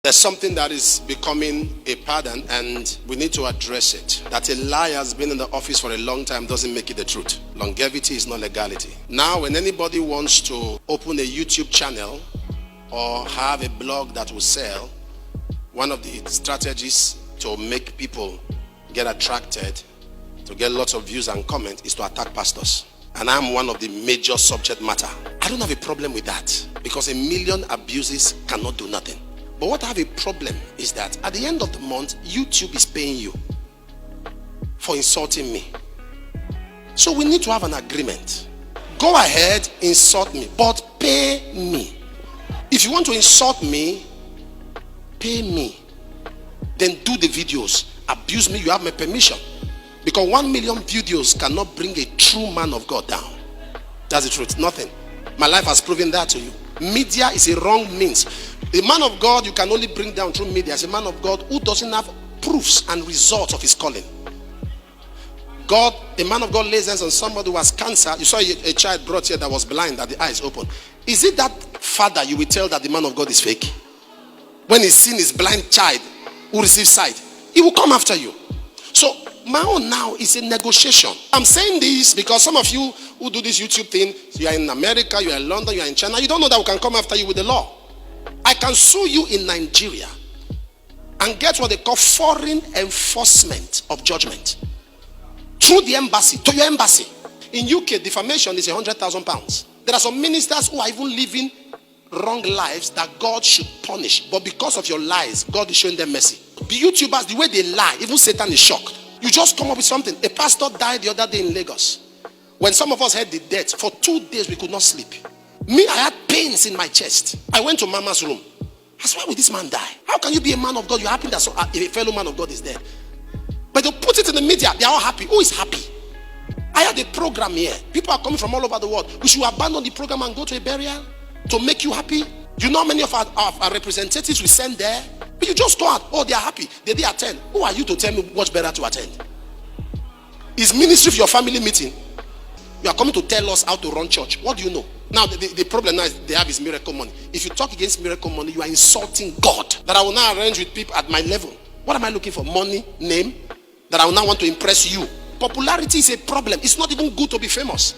There's something that is becoming a pattern and we need to address it. That a lie has been in the office for a long time doesn't make it the truth. Longevity is not legality. Now when anybody wants to open a YouTube channel or have a blog that will sell, one of the strategies to make people get attracted, to get lots of views and comments, is to attack pastors. And I'm one of the major subject matter. I don't have a problem with that because 1 million abuses cannot do nothing. But what I have a problem is that at the end of the month, YouTube is paying you for insulting me. So we need to have an agreement. Go ahead, insult me, but pay me. If you want to insult me, pay me. Then do the videos. Abuse me, you have my permission. Because 1 million videos cannot bring a true man of God down. That's the truth. Nothing. My life has proven that to you. Media is a wrong means. The man of God you can only bring down through media is a man of God who doesn't have proofs and results of his calling. God, a man of God lays hands on somebody who has cancer. You saw a child brought here that was blind, that the eyes open. Is it that father you will tell that the man of God is fake? When he's seen his blind child who receives sight, he will come after you. So my own now is a negotiation. I'm saying this because some of you who do this YouTube thing, you are in America, you are in London, you are in China, you don't know that we can come after you with the law. I can sue you in Nigeria and get what they call foreign enforcement of judgment through the embassy, to your embassy. In UK, defamation is £100,000. There are some ministers who are even living wrong lives that God should punish. But because of your lies, God is showing them mercy. The YouTubers, the way they lie, even Satan is shocked. You just come up with something. A pastor died the other day in Lagos. When some of us heard the death, for 2 days we could not sleep. Me, I had pains in my chest. I went to Mama's room. I said, why would this man die? How can you be a man of God? You're happy that a fellow man of God is dead. But they put it in the media. They are all happy. Who is happy? I had a program here. People are coming from all over the world. We should abandon the program and go to a burial to make you happy. You know how many of our representatives we send there? But you just go out. Oh, they are happy. They attend. Who are you to tell me what's better to attend? Is ministry for your family meeting? You are coming to tell us how to run church. What do you know? Now, the problem now is they have is miracle money. If you talk against miracle money, you are insulting God. That I will now arrange with people at my level. What am I looking for? Money, name? That I will now want to impress you. Popularity is a problem. It's not even good to be famous.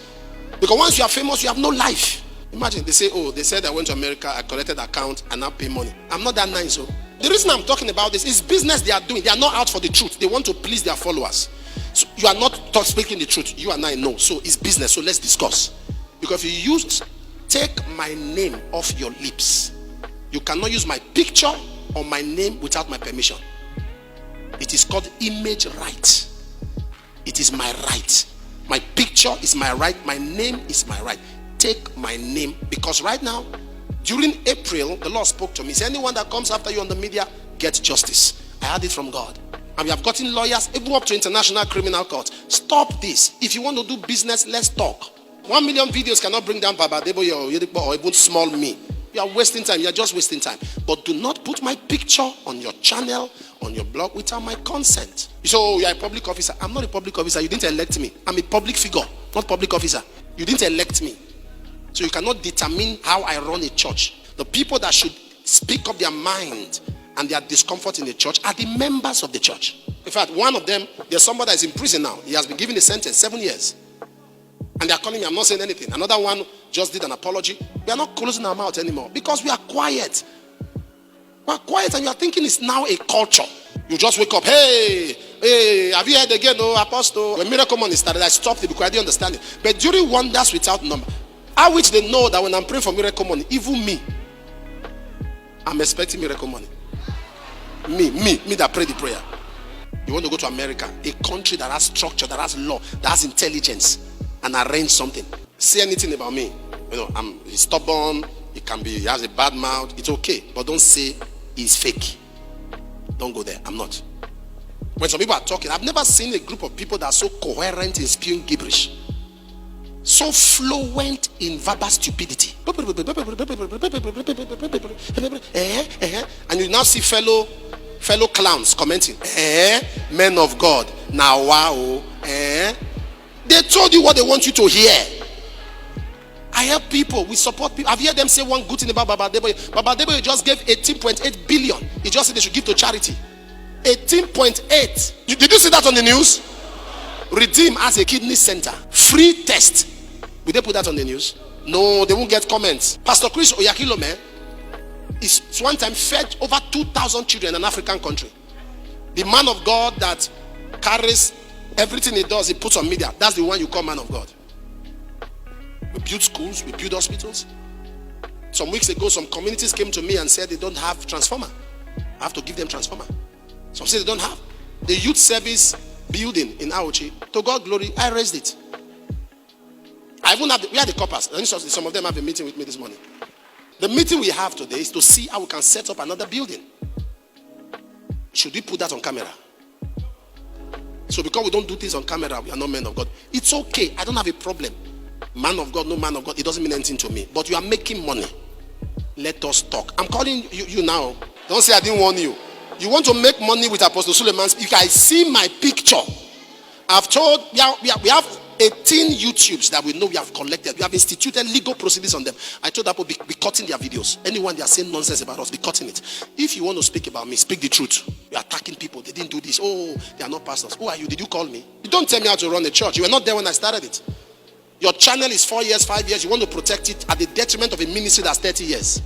Because once you are famous, you have no life. Imagine, they say, oh, they said I went to America, I collected account, and now pay money. I'm not that nice. So the reason I'm talking about this is business they are doing. They are not out for the truth. They want to please their followers. So you are not speaking the truth. You and I know. So it's business. So let's discuss. Because if you take my name off your lips, you cannot use my picture or my name without my permission. It is called image right. It is my right. My picture is my right. My name is my right. Take my name, because right now, during April, the Lord spoke to me. He said, anyone that comes after you on the media, get justice. I had it from God. And we have gotten lawyers, even up to International Criminal Court. Stop this. If you want to do business, let's talk. 1 million videos cannot bring down Baba Adeboye or even small me. You are wasting time. You are just wasting time. But do not put my picture on your channel, on your blog, without my consent. You say, oh, you are a public officer. I'm not a public officer. You didn't elect me. I'm a public figure, not public officer. You didn't elect me. So you cannot determine how I run a church. The people that should speak up their mind and their discomfort in the church are the members of the church. In fact, one of them, there's somebody that is in prison now. He has been given a sentence, 7 years. And they are calling me, I'm not saying anything. Another one just did an apology. We are not closing our mouth anymore because we are quiet. We are quiet and you are thinking it's now a culture. You just wake up, hey, have you heard again, oh, Apostle? When Miracle Money started, I stopped it because I didn't understand it. But during wonders without number, I wish they know that when I'm praying for Miracle Money, even me, I'm expecting Miracle Money. Me that pray the prayer. You want to go to America, a country that has structure, that has law, that has intelligence, and arrange something. Say anything about me. You know, he's stubborn, he has a bad mouth, it's okay. But don't say he's fake. Don't go there. I'm not. When some people are talking, I've never seen a group of people that are so coherent in spewing gibberish. So fluent in verbal stupidity. And you now see fellow clowns commenting, men of God, now wow, They told you what they want you to hear. I help people, we support people. I've heard them say one good thing about Baba Adeboye. Baba Adeboye just gave 18.8 billion. He just said they should give to charity. 18.8. Did you see that on the news? Redeem as a kidney center. Free test. Will they put that on the news? No, they won't get comments. Pastor Chris Oyakilome is one time fed over 2,000 children in an African country. The man of God that carries everything he does, he puts on media. That's the one you call man of God. We build schools, we build hospitals. Some weeks ago, some communities came to me and said they don't have transformer. I have to give them transformer. Some say they don't have. The youth service building in Auchi, to God glory, I raised it. I even have, we had the coppers. And some of them have a meeting with me this morning. The meeting we have today is to see how we can set up another building. Should we put that on camera? So because we don't do things on camera, we are not men of God. It's okay. I don't have a problem. Man of God, no man of God, it doesn't mean anything to me. But you are making money. Let us talk. I'm calling you now. Don't say I didn't warn you. You want to make money with Apostle Suleiman? If I see my picture, I've told, we have 18 YouTubes that we know we have collected. We have instituted legal proceedings on them. I told people be cutting their videos. Anyone they are saying nonsense about us, be cutting it. If you want to speak about me, speak the truth. You're attacking people. They didn't do this. Oh, they are not pastors. Who are you? Did you call me? You don't tell me how to run a church. You were not there when I started it. Your channel is 4 years, 5 years. You want to protect it at the detriment of a ministry that's 30 years.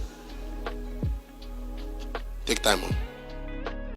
Take time on.